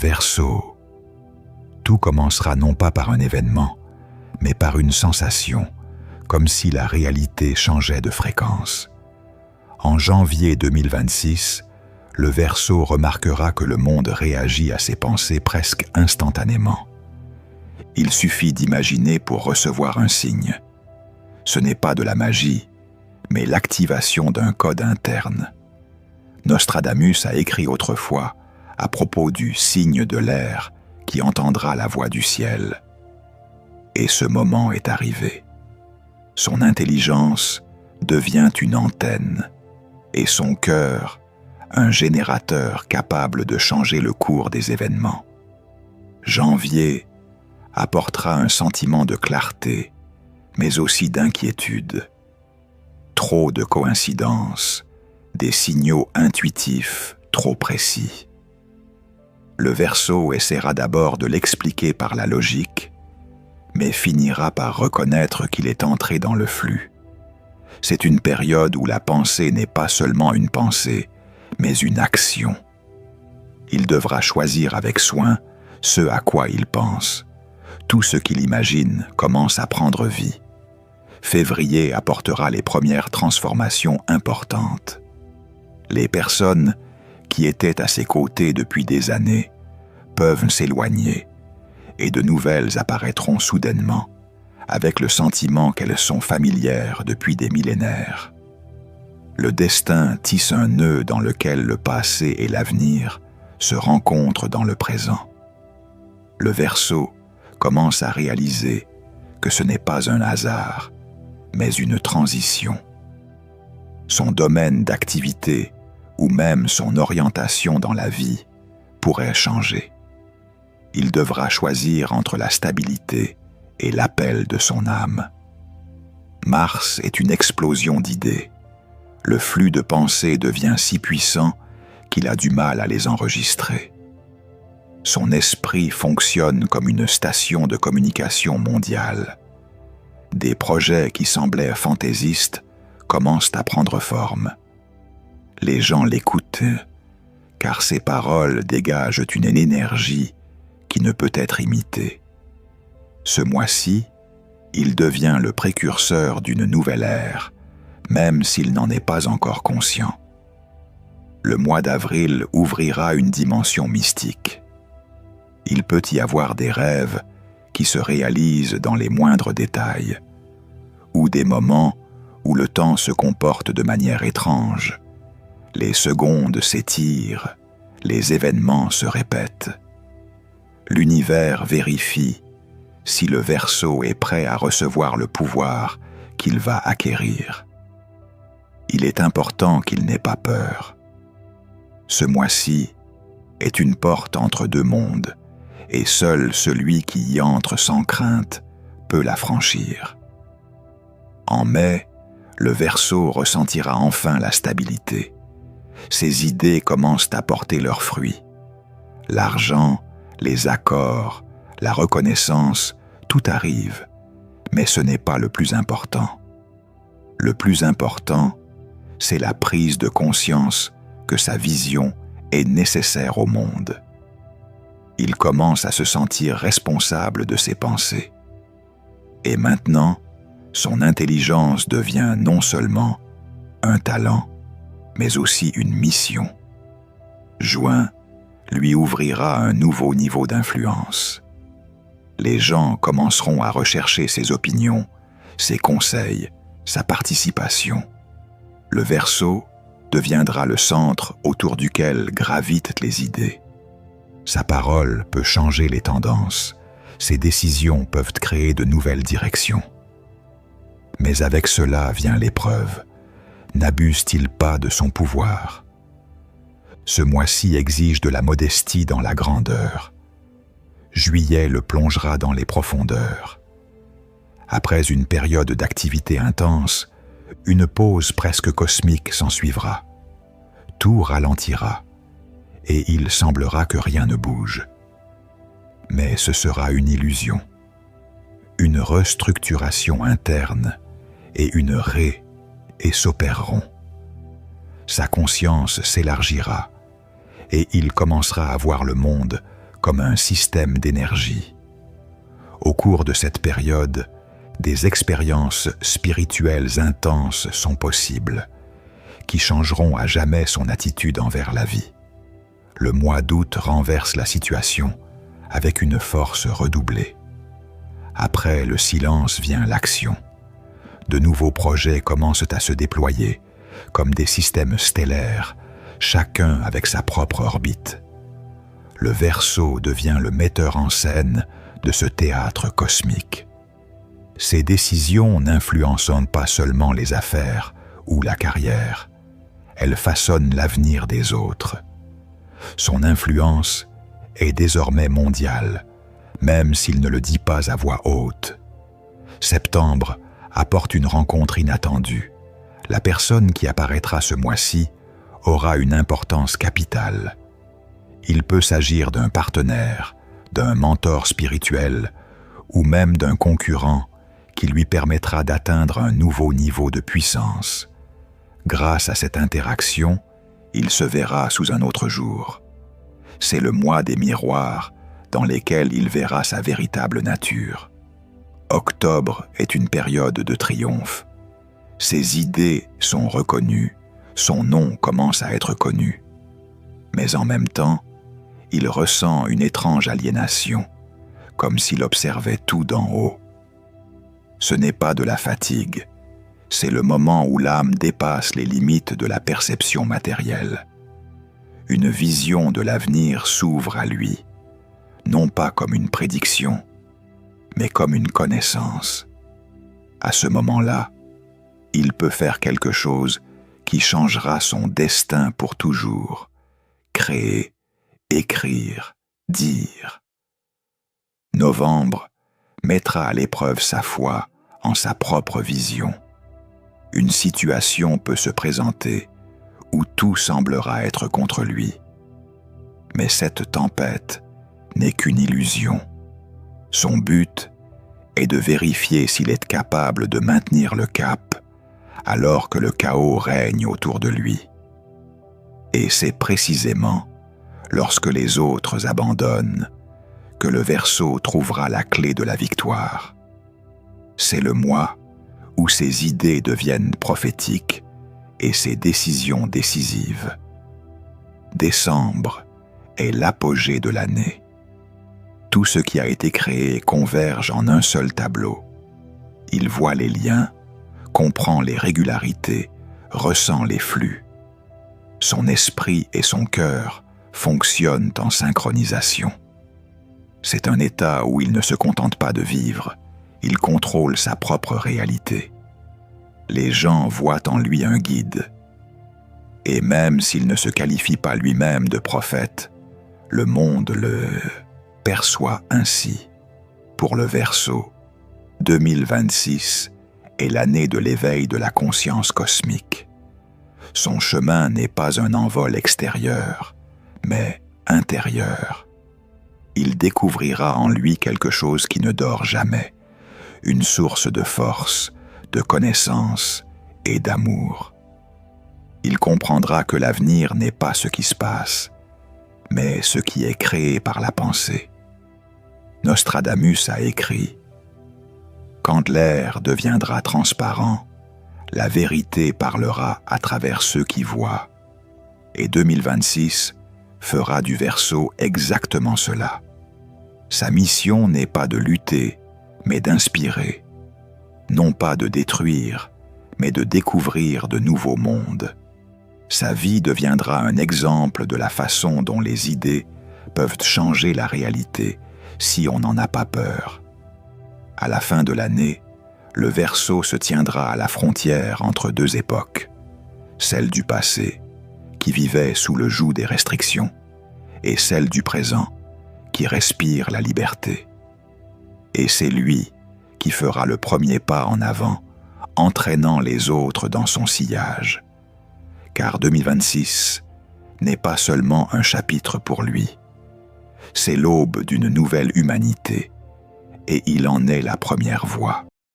Verseau, tout commencera non pas par un événement, mais par une sensation, comme si la réalité changeait de fréquence. En janvier 2026, le Verseau remarquera que le monde réagit à ses pensées presque instantanément. Il suffit d'imaginer pour recevoir un signe. Ce n'est pas de la magie, mais l'activation d'un code interne. Nostradamus a écrit autrefois à propos du signe de l'air qui entendra la voix du ciel. Et ce moment est arrivé. Son intelligence devient une antenne et son cœur un générateur capable de changer le cours des événements. Janvier apportera un sentiment de clarté, mais aussi d'inquiétude. Trop de coïncidences, des signaux intuitifs trop précis. Le Verseau essaiera d'abord de l'expliquer par la logique, mais finira par reconnaître qu'il est entré dans le flux. C'est une période où la pensée n'est pas seulement une pensée, mais une action. Il devra choisir avec soin ce à quoi il pense. Tout ce qu'il imagine commence à prendre vie. Février apportera les premières transformations importantes. Les personnes qui étaient à ses côtés depuis des années peuvent s'éloigner et de nouvelles apparaîtront soudainement, avec le sentiment qu'elles sont familières depuis des millénaires. Le destin tisse un nœud dans lequel le passé et l'avenir se rencontrent dans le présent. Le Verseau commence à réaliser que ce n'est pas un hasard, mais une transition. Son domaine d'activité ou même son orientation dans la vie pourrait changer. Il devra choisir entre la stabilité et l'appel de son âme. Mars est une explosion d'idées. Le flux de pensées devient si puissant qu'il a du mal à les enregistrer. Son esprit fonctionne comme une station de communication mondiale. Des projets qui semblaient fantaisistes commencent à prendre forme. Les gens l'écoutent, car ses paroles dégagent une énergie qui ne peut être imitée. Ce mois-ci, il devient le précurseur d'une nouvelle ère, même s'il n'en est pas encore conscient. Le mois d'avril ouvrira une dimension mystique. Il peut y avoir des rêves qui se réalisent dans les moindres détails, ou des moments où le temps se comporte de manière étrange. Les secondes s'étirent, les événements se répètent. L'univers vérifie si le Verseau est prêt à recevoir le pouvoir qu'il va acquérir. Il est important qu'il n'ait pas peur. Ce mois-ci est une porte entre deux mondes, et seul celui qui y entre sans crainte peut la franchir. En mai, le Verseau ressentira enfin la stabilité. Ses idées commencent à porter leurs fruits. L'argent, les accords, la reconnaissance, tout arrive, mais ce n'est pas le plus important. Le plus important, c'est la prise de conscience que sa vision est nécessaire au monde. Il commence à se sentir responsable de ses pensées. Et maintenant, son intelligence devient non seulement un talent, mais aussi une mission. Juin lui ouvrira un nouveau niveau d'influence. Les gens commenceront à rechercher ses opinions, ses conseils, sa participation. Le Verseau deviendra le centre autour duquel gravitent les idées. Sa parole peut changer les tendances, ses décisions peuvent créer de nouvelles directions. Mais avec cela vient l'épreuve. N'abuse-t-il pas de son pouvoir? Ce mois-ci exige de la modestie dans la grandeur. Juillet le plongera dans les profondeurs. Après une période d'activité intense, une pause presque cosmique s'ensuivra. Tout ralentira, et il semblera que rien ne bouge. Mais ce sera une illusion. Une restructuration interne et une et s'opéreront. Sa conscience s'élargira, et il commencera à voir le monde comme un système d'énergie. Au cours de cette période, des expériences spirituelles intenses sont possibles, qui changeront à jamais son attitude envers la vie. Le mois d'août renverse la situation avec une force redoublée. Après le silence vient l'action. De nouveaux projets commencent à se déployer, comme des systèmes stellaires, chacun avec sa propre orbite. Le Verseau devient le metteur en scène de ce théâtre cosmique. Ses décisions n'influencent pas seulement les affaires ou la carrière, elles façonnent l'avenir des autres. Son influence est désormais mondiale, même s'il ne le dit pas à voix haute. Septembre apporte une rencontre inattendue. La personne qui apparaîtra ce mois-ci aura une importance capitale. Il peut s'agir d'un partenaire, d'un mentor spirituel ou même d'un concurrent qui lui permettra d'atteindre un nouveau niveau de puissance. Grâce à cette interaction, il se verra sous un autre jour. C'est le mois des miroirs dans lesquels il verra sa véritable nature. Octobre est une période de triomphe. Ses idées sont reconnues, son nom commence à être connu. Mais en même temps, il ressent une étrange aliénation, comme s'il observait tout d'en haut. Ce n'est pas de la fatigue, c'est le moment où l'âme dépasse les limites de la perception matérielle. Une vision de l'avenir s'ouvre à lui, non pas comme une prédiction, mais comme une connaissance. À ce moment-là, il peut faire quelque chose qui changera son destin pour toujours. Créer, écrire, dire. Novembre mettra à l'épreuve sa foi en sa propre vision. Une situation peut se présenter où tout semblera être contre lui. Mais cette tempête n'est qu'une illusion. Son but est de vérifier s'il est capable de maintenir le cap alors que le chaos règne autour de lui. Et c'est précisément lorsque les autres abandonnent que le Verseau trouvera la clé de la victoire. C'est le mois où ses idées deviennent prophétiques et ses décisions décisives. Décembre est l'apogée de l'année. Tout ce qui a été créé converge en un seul tableau. Il voit les liens, comprend les régularités, ressent les flux. Son esprit et son cœur fonctionnent en synchronisation. C'est un état où il ne se contente pas de vivre, il contrôle sa propre réalité. Les gens voient en lui un guide. Et même s'il ne se qualifie pas lui-même de prophète, le monde le perçoit ainsi. Pour le Verseau, 2026 est l'année de l'éveil de la conscience cosmique. Son chemin n'est pas un envol extérieur, mais intérieur. Il découvrira en lui quelque chose qui ne dort jamais, une source de force, de connaissance et d'amour. Il comprendra que l'avenir n'est pas ce qui se passe, mais ce qui est créé par la pensée. Nostradamus a écrit « Quand l'air deviendra transparent, la vérité parlera à travers ceux qui voient. » Et 2026 fera du Verseau exactement cela. Sa mission n'est pas de lutter, mais d'inspirer. Non pas de détruire, mais de découvrir de nouveaux mondes. Sa vie deviendra un exemple de la façon dont les idées peuvent changer la réalité si on n'en a pas peur. À la fin de l'année, le Verseau se tiendra à la frontière entre deux époques, celle du passé, qui vivait sous le joug des restrictions, et celle du présent, qui respire la liberté. Et c'est lui qui fera le premier pas en avant, entraînant les autres dans son sillage. Car 2026 n'est pas seulement un chapitre pour lui, c'est l'aube d'une nouvelle humanité, et il en est la première voix.